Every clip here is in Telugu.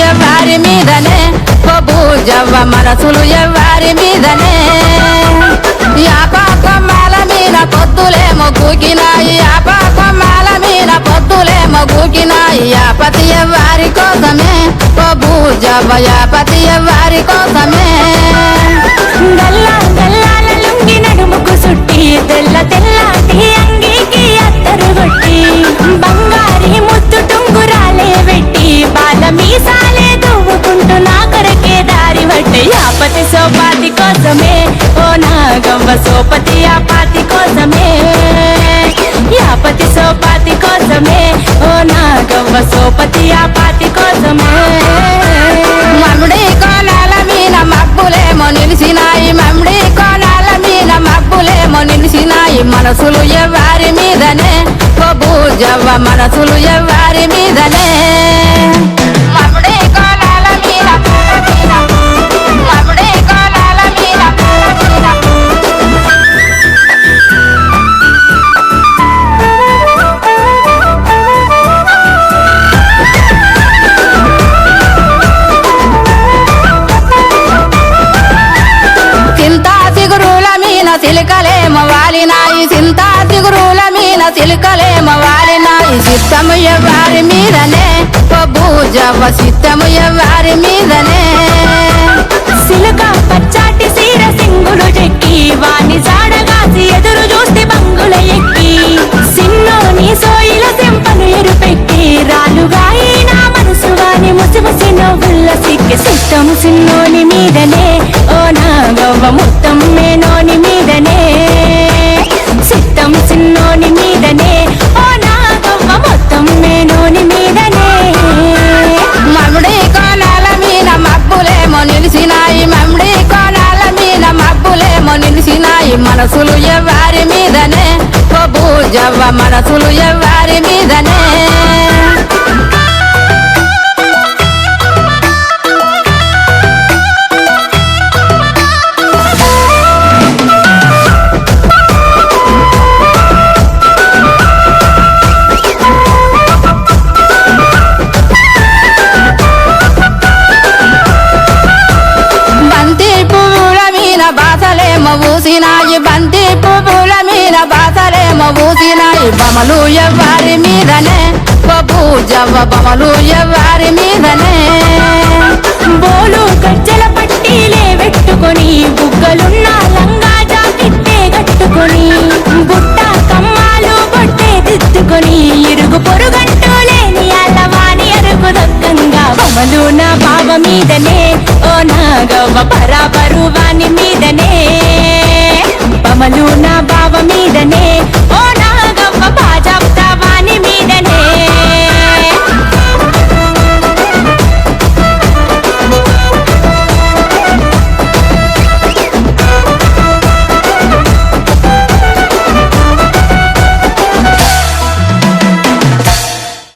ఎవ్వారి మీదనే ఓ భూజవ్వ మనసులు ఎవ్వారి మీదనే యాపకొమ్మల మీద పొద్దులేమో కూకినాయి యాపకొమ్మల మీద పొద్దులేమో కూకినాయి యాపతి ఎవ్వారి కోసమే ఓ భూజవ్వ యాపతి ఎవ్వారి కోసమే గల్లాల లుంగి నడుముకు సుట్టి తెల్ల తెల్లటి అంగీకి అత్తరు కొట్టి బంగారి ముద్దు టుంగురాలే పెట్టి బాల మీసాలే దువ్వుకుంటూ నా కొరకే దారి పట్టి యాపతి సోపాతి కోసమే ఓ నాగవ్వ సోపతి యాపాతి కోసమే యాపతి సోపాతి కోసమే ఓ నాగవ్వ సోపతి యాపాతి కోసమే మమ్ముడి కోణాల మీద మబ్బులేమో నిలిసినాయి మమ్ముడి కోణాల మీద మబ్బులేమో నిలిసినాయి మనసులు ఎవ్వారి మీదనే ఓ భూజవ్వ మనసులు ఎవ్వారి మీదనే మమ్ముడి కోణాల మీద మమ్ముడి కోణాల మీద చిలుకలేమ వాలినాయి చింతా చిగురుల మీద చిలుకలేమ వాలినాయి చిత్తము ఎవ్వారి మీదనే ఓ భూజవ్వ చిత్తము ఎవ్వారి మీదనే సిలుక పచ్చాటి సీర సింగులు చెక్కి వాణి జాడగాసి ఎదురు చూస్తే బంగుల ఎక్కి సిన్నోని సోయిల సెంపను ఎరుపెక్కి రాలుగాయి నా మనసు వాని ముసిముసి నవ్వుల్ల సిక్కి సిత్తము సిన్నోని మీదనే ఓ నాగవ్వ మొత్తం మేనోని మీదనే సిత్తం సిన్నోని మీదనే ఓ నాగవ్వ మొత్తం మేనోని మీదనే మమ్ముడి కోణాల మీద మబ్బులేమో నిలిసినాయి మమ్ముడి కోణాల మీద మబ్బులేమో నిలిసినాయి మనసులు ఎవ్వారి మీదనే ఓ భూజవ్వ మనసులు ఎవ్వారి మీదనే ఊసినాయి బంతి పువ్వుల మీద బాసలేమో ఊసినాయి బమలు ఎవ్వారి మీదనే ఓ భూజవ్వ బమలు ఎవ్వారి మీదనే బోలు గజ్జల పట్టీలే పెట్టుకొని బుగ్గలున్న లంగా జాకెట్టే కట్టుకొని బుట్ట కమ్మాలు బొట్టే దిద్దుకొని ఇరుగు పొరుగంటూ లేని అల్లవాని అరుగు దక్కంగా బమలు నా బావ మీదనే ఓ నాగవ్వ బరాబరు వాని మీదనే బమలు నా బావ మీదనే ఓ నాగవ్వ బాజాప్తా వాని మీదనే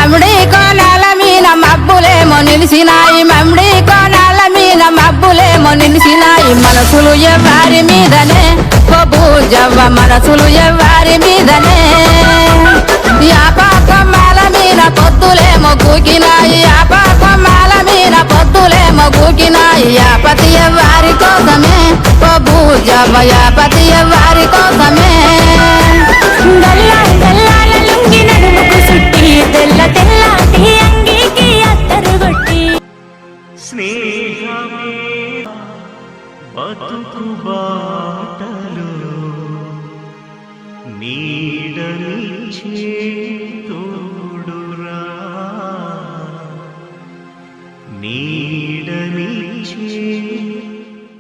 మమ్ముడి కోణాల మీద మబ్బులేమో నిలిసినాయి మమ్ముడి కోణాల మీద మబ్బులేమో నిలిసినాయి మనసులు ఎవ్వారి మీదనే ఓ భూజవ్వ మనసులు ఎవ్వారి మీదనే యాపకొమ్మల మీద పొద్దులేమో కూకినాయి యాపకొమ్మల మీద పొద్దులేమో కూకినాయి యాపతి ఎవ్వారి కోసమే ఓ భూజవ్వ యాపతి ఎవ్వారి కోసమే గల్లాల లుంగి నడుముకు సుట్టి తెల్ల తెల్లటి అంగీకి అత్తరు కొట్టి స్నేహమే బతుకు బాటలు నీడనిచ్చే తోడురా నీడనిచ్చే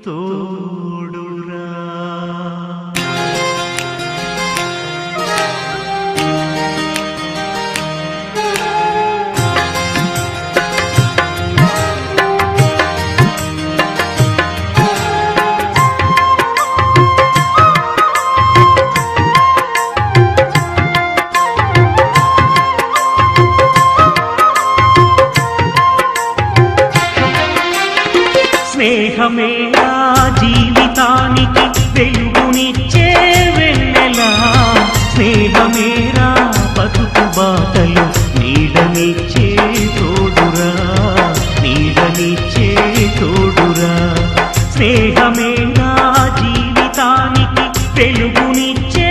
తోడురా స్నేహమే నా జీవితానికి వెలుగునిచ్చే వెన్నెలా స్నేహమే నా బతుకు బాటలు నీడనిచ్చే తోడురా నీడనిచ్చే తోడురా స్నేహమే నా జీవితానికి వెలుగునిచ్చే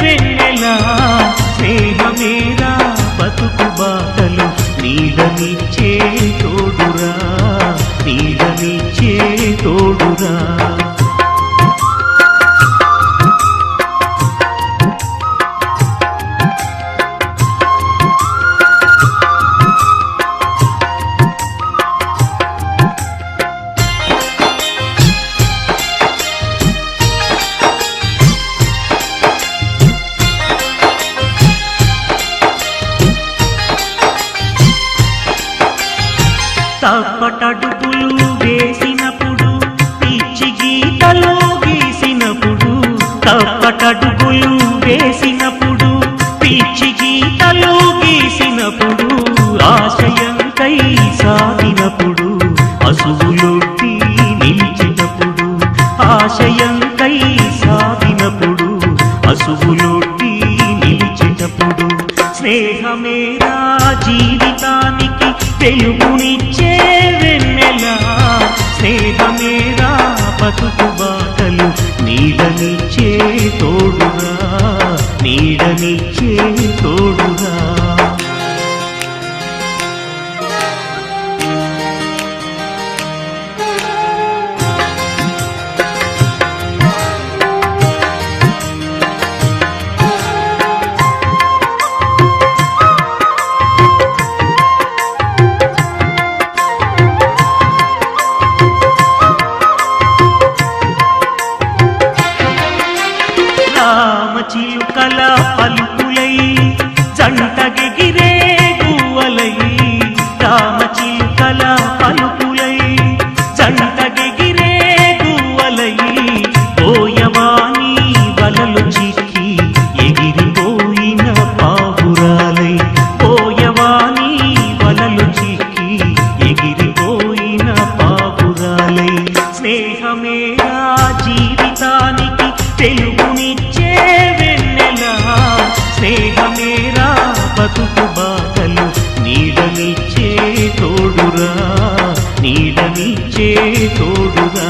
వెన్నెలా స్నేహమే నా బతుకు బాటలు నీడనిచ్చే తోడురా నీడనిచ్చే తోడురా తప్పటడుగులు వేసినప్పుడు పిచ్చి గీతలు గీసినప్పుడు తప్పటడుగులు వేసినప్పుడు పిచ్చి గీతలు గీసినప్పుడు ఆశయంకై సాగినప్పుడు అసువులొట్టి నిలిచినప్పుడు ఆశయంకై సాగినప్పుడు అసువులొట్టి నిలిచినప్పుడు స్నేహమే నా జీవితానికి వెలుగునిచ్చే వెన్నెలా స్నేహమే నా బతుకు బాటలు నీడనిచ్చే తోడురా నీడనిచ్చే తోడురా చిలుకల పలుకులై జంటగెగిరే గువ్వలై రామచిలుకల పలుకులై జంటగెగిరే గువ్వలై పోయవాని వలలు చిక్కి ఎగిరిపోయిన పావురాలై పోయవాని వలలు చిక్కి ఎగిరిపోయిన పావురాలై స్నేహమే నా జీవితానికి వెలుగునిచ్చే వెన్నెలా స్నేహమే నా బతుకు బాటలు నీడనిచ్చే తోడురా నీడనిచ్చే తోడురా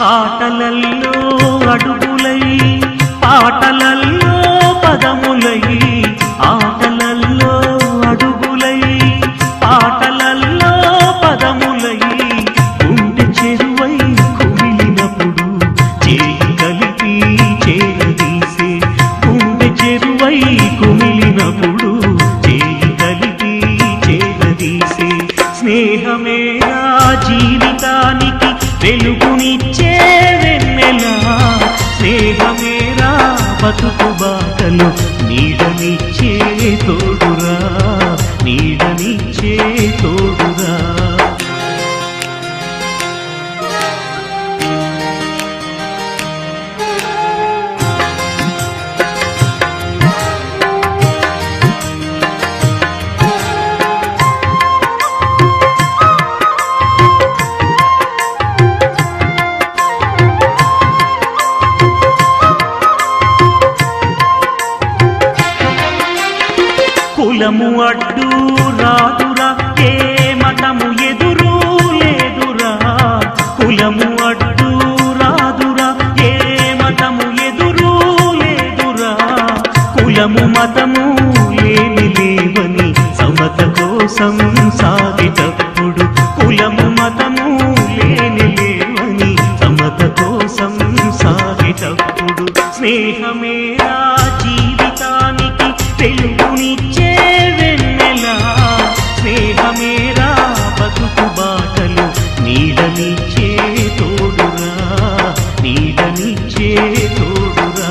ఆటలల్లో అడుగులై పాటలల్లో పదములై ఆటలల్లో అడుగులై పాటలల్లో పదములై గుండె చెరువై కుమిలినప్పుడు చేయి కలిపి చేరదీసే గుండె చెరువై కుమిలినప్పుడు చేయి కలిపి చేరదీసే స్నేహమే నా జీవితానికి వెలుగునిచ్చే వెన్నెలా స్నేహమే నా బతుకు బాటలు నీడనిచ్చే తోడురా నీడనిచ్చే తోడురా కులము అడ్డు రాదురా ఏ మతము ఎదురు లేదురా కులము అడ్డు రాదురా ఏ మతము ఎదురు లేదురా కులము మతము లేని లేవని సమత కోసం సాగిటప్పుడు కులము మతము లేని లేవని సమత కోసం సాగిటప్పుడు స్నేహమే నా జీవితానికి వెలుగునిచ్చే వెన్నెలా స్నేహమే నా బతుకు బాటలు నీడనిచ్చే తోడురా నీడనిచ్చే తోడురా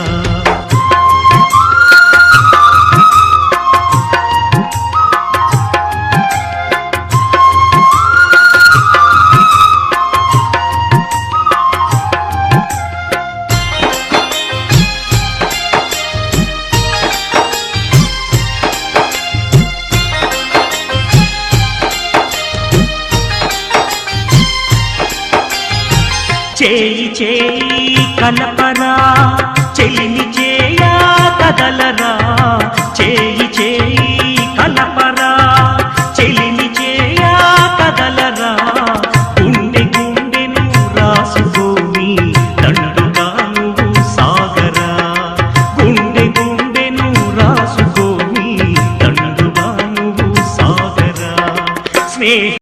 చేయి చేయి కలపరా చెలిమి చేయా కదలరా చేయి